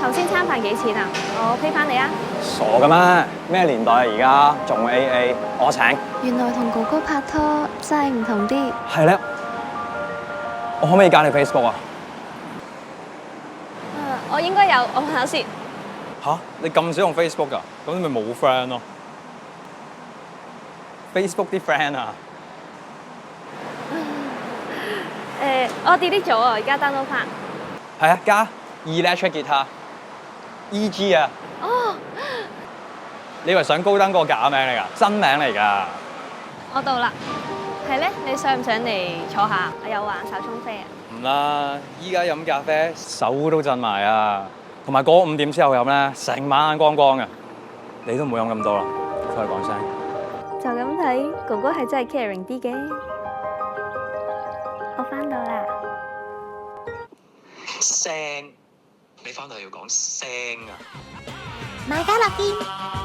頭先餐飯幾錢啊？我 pay 翻你啊！傻嘅咩？咩年代啊而家仲 AA，我請。原來同哥哥拍拖真係唔同啲。係咧，我可唔可以加你 Facebook 啊？我應該有，我問下先。吓？你咁少用 Facebook 㗎？咁你咪冇 friend 咯。Facebook 啲 friend 啊？我 delete 咗啊，而家 download 翻。係啊，加 electric guitar EG 啊。哦，你以為上高登嗰個假名嚟㗎？真名嚟㗎。我到啦。係咧，你想唔想嚟坐下？我有玩手沖啡啊。唔啦，依家飲咖啡手都震埋啊！同埋過5點之後飲咧，成晚眼光光嘅。你都唔好飲咁多啦，翻去講聲。就咁睇，哥哥係真係 caring 啲嘅。我翻到啦。聲，你翻到嚟要講聲啊！買家樂見。